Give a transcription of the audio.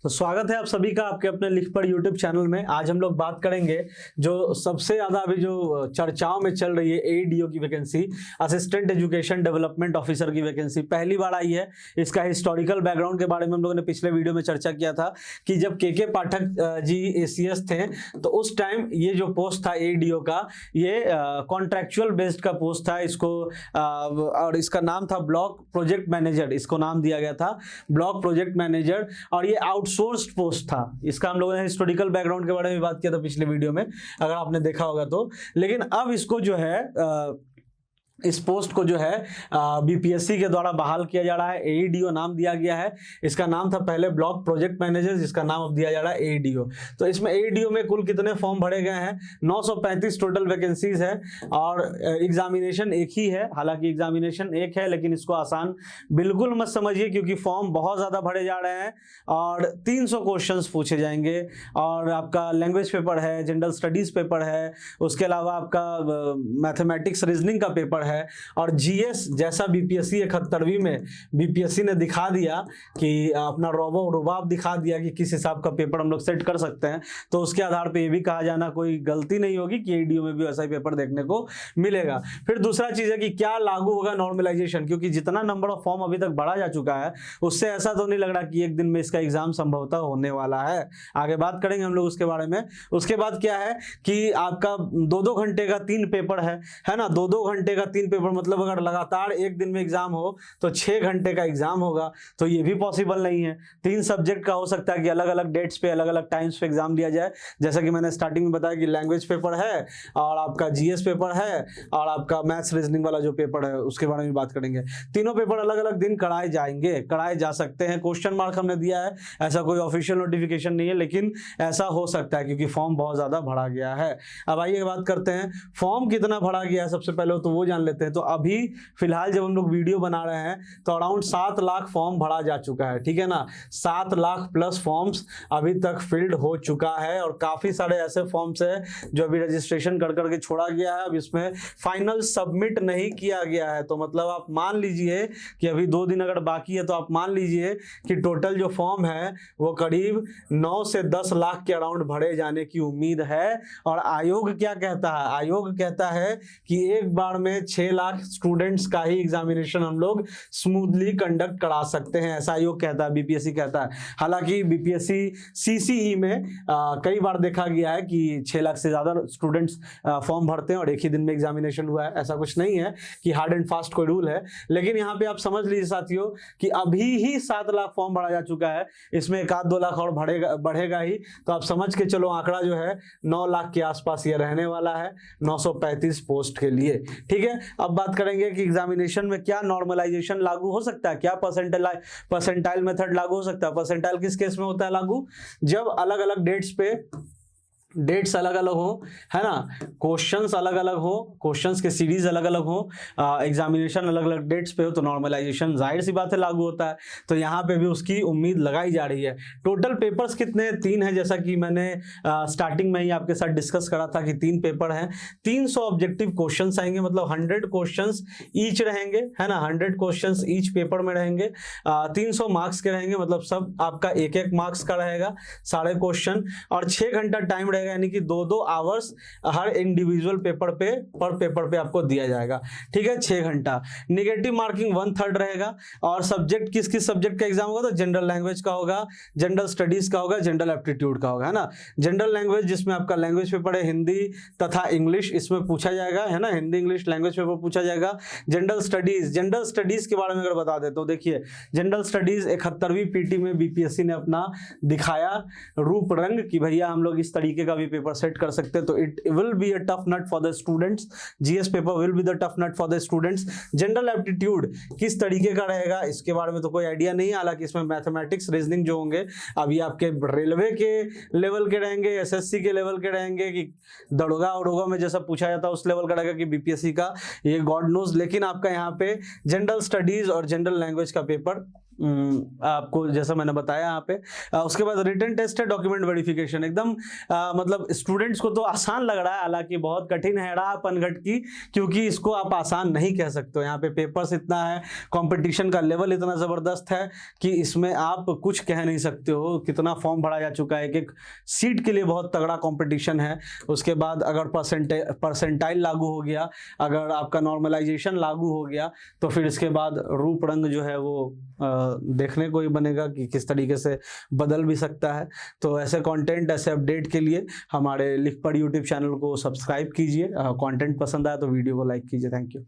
तो स्वागत है आप सभी का आपके अपने लिख पढ़ यूट्यूब चैनल में। आज हम लोग बात करेंगे जो सबसे ज़्यादा अभी जो चर्चाओं में चल रही है एईडीओ की vacancy, assistant education development officer की वैकेंसी पहली बार आई है। इसका हिस्टोरिकल बैकग्राउंड के बारे में हम लोगों ने पिछले वीडियो में चर्चा किया था कि जब के पाठक जी एसीएस थे तो उस टाइम ये जो पोस्ट था एईडीओ का, ये कॉन्ट्रैक्चुअल बेस्ड का पोस्ट था। इसको और इसका नाम था ब्लॉक प्रोजेक्ट मैनेजर, इसको नाम दिया गया था ब्लॉक प्रोजेक्ट मैनेजर, और ये आउटसोर्स्ड पोस्ट था। इसका हम लोगों ने हिस्टोरिकल बैकग्राउंड के बारे में बात किया था पिछले वीडियो में, अगर आपने देखा होगा तो। लेकिन अब इसको जो है इस पोस्ट को जो है बीपीएससी के द्वारा बहाल किया जा रहा है। एईडीओ नाम दिया गया है। इसका नाम था पहले ब्लॉक प्रोजेक्ट मैनेजर, जिसका नाम अब दिया जा रहा है एईडीओ। तो इसमें एईडीओ में कुल कितने फॉर्म भरे गए हैं? 935 टोटल वैकेंसीज है और एग्जामिनेशन एक ही है। हालांकि एग्जामिनेशन एक है लेकिन इसको आसान बिल्कुल मत समझिए, क्योंकि फॉर्म बहुत ज़्यादा भरे जा रहे हैं और 300 क्वेश्चन पूछे जाएंगे। और आपका लैंग्वेज पेपर है, जनरल स्टडीज़ पेपर है, उसके अलावा आपका मैथमेटिक्स रीजनिंग का पेपर है, और जीएस जैसा बीपीएससी 71वीं में बीपीएससी ने दिखा दिया कि अपना रुबाब दिखा दिया कि किस हिसाब का पेपर हम लोग सेट कर सकते हैं। तो उसके आधार पे ये भी कहा जाना कोई गलती नहीं होगी कि एईडीओ में भी वैसा ही पेपर देखने को मिलेगा। फिर दूसरा चीज है कि क्या लागू होगा नॉर्मलाइजेशन, क्योंकि जितना नंबर ऑफ फॉर्म अभी तक बढ़ा जा चुका है उससे ऐसा तो नहीं लग रहा कि एक दिन में इसका एग्जाम संभवतः होने वाला है। आगे बात करेंगे हम लोग उसके बारे में। उसके बाद क्या है कि आपका 2-2 घंटे का 3 पेपर है ना। 2-2 घंटे का 3 पेपर मतलब अगर लगातार एक दिन में एग्जाम हो तो 6 घंटे का एग्जाम होगा, तो ये भी पॉसिबल नहीं है। 3 सब्जेक्ट का हो सकता है कि अलग अलग डेट्स पे अलग अलग टाइम्स पे एग्जाम लिया जाए। जैसा कि मैंने स्टार्टिंग में बताया कि लैंग्वेज पेपर है और आपका जीएस पेपर है और आपका मैथ्स रीजनिंग वाला जो पेपर है उसके बारे में बात करेंगे। तीनों पेपर अलग अलग दिन कराए जाएंगे, कराए जा सकते हैं। क्वेश्चन मार्क हमने दिया है, ऐसा कोई ऑफिशियल नोटिफिकेशन नहीं है, लेकिन ऐसा हो सकता है क्योंकि फॉर्म बहुत ज्यादा भरा गया है। अब आइए बात करते हैं फॉर्म कितना भरा गया है। सबसे पहले तो वो जान लेते हैं। तो अभी फिलहाल जब हम लोग वीडियो बना रहे हैं तो अराउंड 7 लाख फॉर्म भरा जा चुका है, ठीक है ना। 7 लाख प्लस फॉर्म्स अभी तक फिल्ड हो चुका है और काफी सारे ऐसे फॉर्म्स है जो अभी रजिस्ट्रेशन कर करके छोड़ा गया है। अब इसमें फाइनल सबमिट नहीं किया गया है। तो मतलब आप मान लीजिए कि अभी 2 दिन अगर बाकी है तो आप मान लीजिए कि टोटल जो फॉर्म है वो करीब 9 से 10 लाख के अराउंड भरे जाने की उम्मीद है। और आयोग क्या कहता है? आयोग कहता है कि एक बार में 6 लाख स्टूडेंट्स का ही एग्जामिनेशन हम लोग स्मूथली कंडक्ट करा सकते हैं, ऐसा आयोग कहता है, बीपीएससी कहता है। हालांकि बीपीएससी सीसीई में कई बार देखा गया है कि 6 लाख से ज्यादा स्टूडेंट्स फॉर्म भरते हैं और एक ही दिन में एग्जामिनेशन हुआ है। ऐसा कुछ नहीं है कि हार्ड एंड फास्ट कोई रूल है, लेकिन यहाँ पे आप समझ लीजिए साथियों कि अभी ही 7 लाख फॉर्म भरा जा चुका है। इसमें 1-2 लाख और बढ़ेगा ही। तो आप समझ के चलो आंकड़ा जो है 9 लाख के आसपास ये रहने वाला है 935 पोस्ट के लिए, ठीक है। अब बात करेंगे कि एग्जामिनेशन में क्या नॉर्मलाइजेशन लागू हो सकता है, क्या परसेंटाइल मेथड लागू हो सकता है। परसेंटाइल किस केस में होता है लागू? जब अलग अलग डेट्स अलग अलग हो, है ना, क्वेश्चंस अलग अलग हो, क्वेश्चंस के सीरीज अलग अलग हो, एग्जामिनेशन अलग अलग डेट्स पे हो, तो नॉर्मलाइजेशन जाहिर सी बात है लागू होता है। तो यहाँ पे भी उसकी उम्मीद लगाई जा रही है। टोटल पेपर्स कितने? 3 है, जैसा कि मैंने स्टार्टिंग में ही आपके साथ डिस्कस करा था कि 3 पेपर हैं। 300 ऑब्जेक्टिव क्वेश्चंस आएंगे, मतलब 100 क्वेश्चंस ईच रहेंगे, है ना। 100 क्वेश्चंस ईच पेपर में रहेंगे। 300 मार्क्स के रहेंगे, मतलब सब आपका 1-1 मार्क्स का रहेगा सारे क्वेश्चन। और 6 घंटा टाइम रहेगा, यानी कि 2-2 आवर्स हर इंडिविजुअल पेपर पे पर पेपर पे आपको दिया जाएगा, ठीक है। 6 घंटा। नेगेटिव मार्किंग 1/3 रहेगा। और सब्जेक्ट किस किस सब्जेक्ट का एग्जाम होगा? तो जनरल लैंग्वेज का होगा, जनरल स्टडीज का होगा, जनरल एप्टीट्यूड का होगा, है ना। जनरल लैंग्वेज जिसमें आपका लैंग्वेज पेपर है हिंदी तथा इंग्लिश, इसमें पूछा जाएगा, है ना। हिंदी इंग्लिश लैंग्वेज पेपर पूछा जाएगा। जनरल स्टडीज के बारे में अगर बता दे तो देखिए, जनरल स्टडीज 71वीं पीटी में बीपीएससी ने अपना दिखाया रूप रंग कि भैया हम लोग इस तरीके का भी पेपर सेट कर सकते हैं। तो it will be a tough nut for the students. GS paper will be the tough nut for the students. General aptitude किस तरीके का रहेगा इसके बारे में तो कोई आइडिया नहीं है। हालांकि इसमें मैथमेटिक्स रीजनिंग जो होंगे अभी आपके रेलवे के लेवल के रहेंगे, एसएससी के लेवल के रहेंगे, कि दरोगा में जैसा पूछा जाता है उस लेवल का रहेगा कि बीपीएससी का, ये गॉड नोज। लेकिन आपका यहाँ पे जनरल स्टडीज और जनरल लैंग्वेज का पेपर आपको जैसा मैंने बताया यहाँ पे। उसके बाद रिटन टेस्ट है, डॉक्यूमेंट वेरिफिकेशन, एकदम मतलब स्टूडेंट्स को तो आसान लग रहा है, हालांकि बहुत कठिन है रहा पनघट की, क्योंकि इसको आप आसान नहीं कह सकते हो। यहाँ पे पेपर्स इतना है, कंपटीशन का लेवल इतना ज़बरदस्त है कि इसमें आप कुछ कह नहीं सकते हो। कितना फॉर्म भरा जा चुका है, एक सीट के लिए बहुत तगड़ा कंपटीशन है। उसके बाद अगर परसेंटाइल लागू हो गया, अगर आपका नॉर्मलाइजेशन लागू हो गया, तो फिर इसके बाद रूप रंग जो है वो देखने को ही बनेगा कि किस तरीके से बदल भी सकता है। तो ऐसे कंटेंट, ऐसे अपडेट के लिए हमारे लिख पढ़ यूट्यूब चैनल को सब्सक्राइब कीजिए। कंटेंट पसंद आया तो वीडियो को लाइक कीजिए। Thank you.